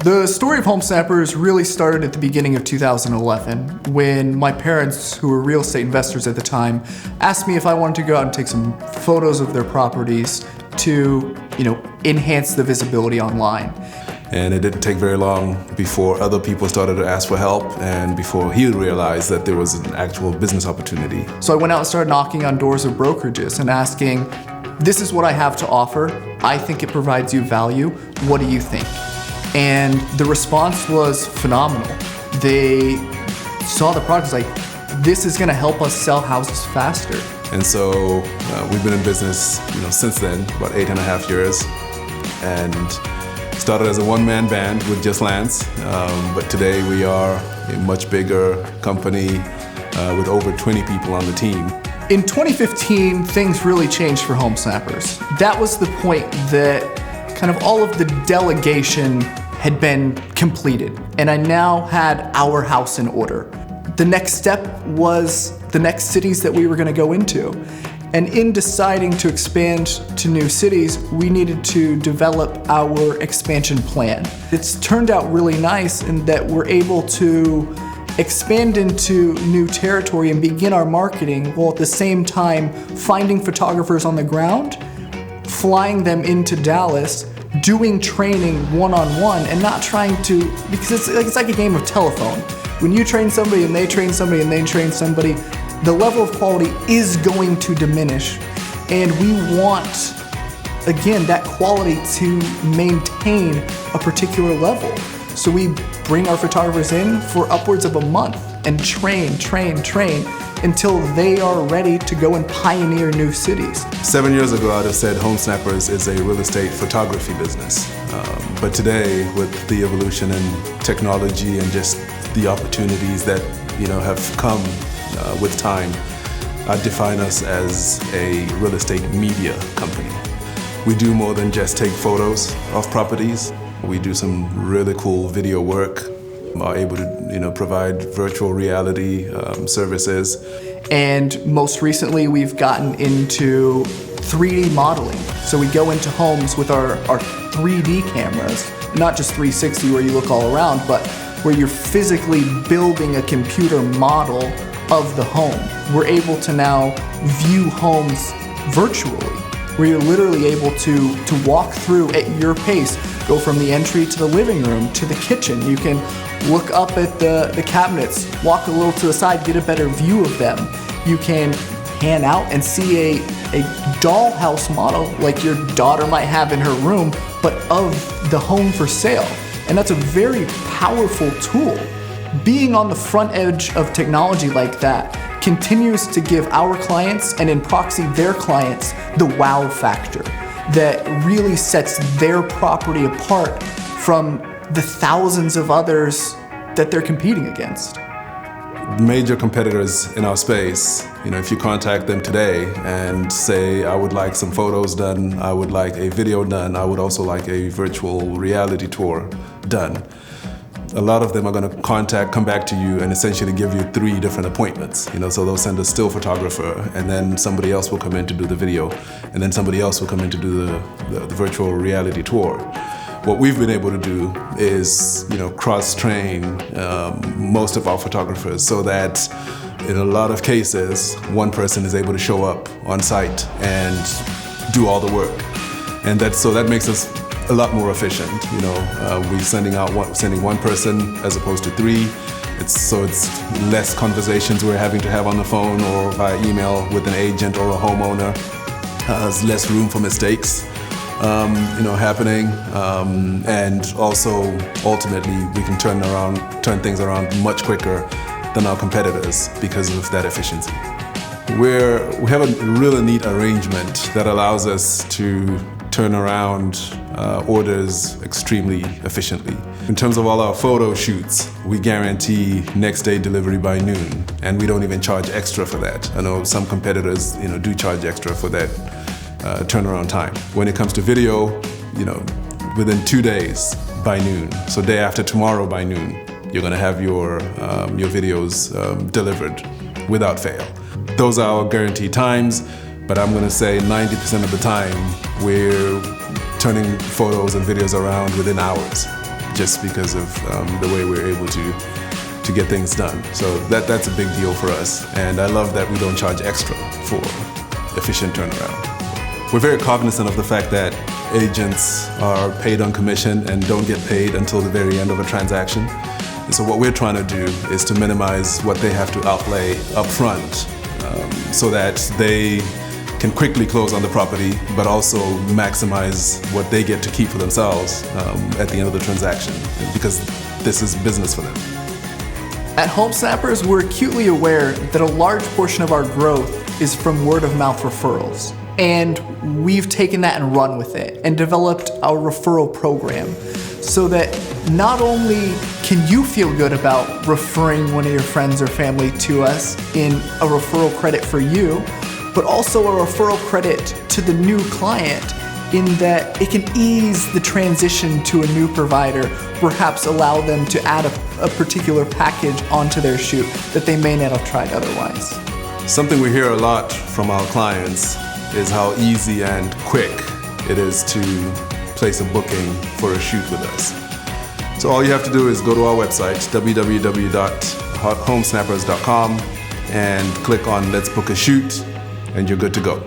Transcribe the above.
The story of Home Snappers really started at the beginning of 2011 when my parents, who were real estate investors at the time, asked me if I wanted to go out and take some photos of their properties to, enhance the visibility online. And it didn't take very long before other people started to ask for help and before he realized that there was an actual business opportunity. So I went out and started knocking on doors of brokerages and asking, this is what I have to offer. I think it provides you value. What do you think? And the response was phenomenal. They saw the product, like, this is gonna help us sell houses faster. And so we've been in business since then, about 8.5 years. And started as a one-man band with just Lance, but today we are a much bigger company with over 20 people on the team. In 2015, things really changed for Home Snappers. That was the point that kind of all of the delegation had been completed, and I now had our house in order. The next step was the next cities that we were gonna go into. And in deciding to expand to new cities, we needed to develop our expansion plan. It's turned out really nice in that we're able to expand into new territory and begin our marketing while at the same time finding photographers on the ground, flying them into Dallas, doing training one-on-one and not trying to, because it's like a game of telephone. When you train somebody and they train somebody and they train somebody, the level of quality is going to diminish, and we want, again, that quality to maintain a particular level. So we bring our photographers in for upwards of a month and train until they are ready to go and pioneer new cities. 7 years ago, I'd have said Home Snappers is a real estate photography business. But today, with the evolution in technology and just the opportunities that have come with time, I define us as a real estate media company. We do more than just take photos of properties. We do some really cool video work, are able to provide virtual reality services. And most recently, we've gotten into 3D modeling. So we go into homes with our 3D cameras, not just 360 where you look all around, but where you're physically building a computer model of the home. We're able to now view homes virtually, where you're literally able to walk through at your pace, go from the entry to the living room to the kitchen. You can look up at the cabinets, walk a little to the side, get a better view of them. You can pan out and see a dollhouse model like your daughter might have in her room, but of the home for sale. And that's a very powerful tool. Being on the front edge of technology like that continues to give our clients, and in proxy their clients, the wow factor that really sets their property apart from the thousands of others that they're competing against. Major competitors in our space, if you contact them today and say, I would like some photos done, I would like a video done, I would also like a virtual reality tour done. A lot of them are going to come back to you and essentially give you 3 different appointments. So they'll send a still photographer, and then somebody else will come in to do the video, and then somebody else will come in to do the virtual reality tour. What we've been able to do is, cross-train most of our photographers so that in a lot of cases, one person is able to show up on site and do all the work. And that makes us a lot more efficient. We're sending one person as opposed to 3. It's less conversations we're having to have on the phone or via email with an agent or a homeowner. There's less room for mistakes happening, and also ultimately we can turn things around much quicker than our competitors because of that efficiency. We have a really neat arrangement that allows us to turn around orders extremely efficiently. In terms of all our photo shoots, we guarantee next day delivery by noon, and we don't even charge extra for that. I know some competitors, do charge extra for that turnaround time. When it comes to video, within 2 days by noon, so day after tomorrow by noon, you're gonna have your videos delivered without fail. Those are our guaranteed times, but I'm gonna say 90% of the time, we're turning photos and videos around within hours. just because of the way we're able to get things done. So that's a big deal for us. And I love that we don't charge extra for efficient turnaround. We're very cognizant of the fact that agents are paid on commission and don't get paid until the very end of a transaction. And so what we're trying to do is to minimize what they have to outlay up front so that they can quickly close on the property, but also maximize what they get to keep for themselves at the end of the transaction, because this is business for them. At Home Snappers, we're acutely aware that a large portion of our growth is from word-of-mouth referrals. And we've taken that and run with it and developed our referral program so that not only can you feel good about referring one of your friends or family to us in a referral credit for you, but also a referral credit to the new client in that it can ease the transition to a new provider, perhaps allow them to add a particular package onto their shoot that they may not have tried otherwise. Something we hear a lot from our clients is how easy and quick it is to place a booking for a shoot with us. So all you have to do is go to our website, www.homesnappers.com, and click on Let's Book a Shoot, and you're good to go.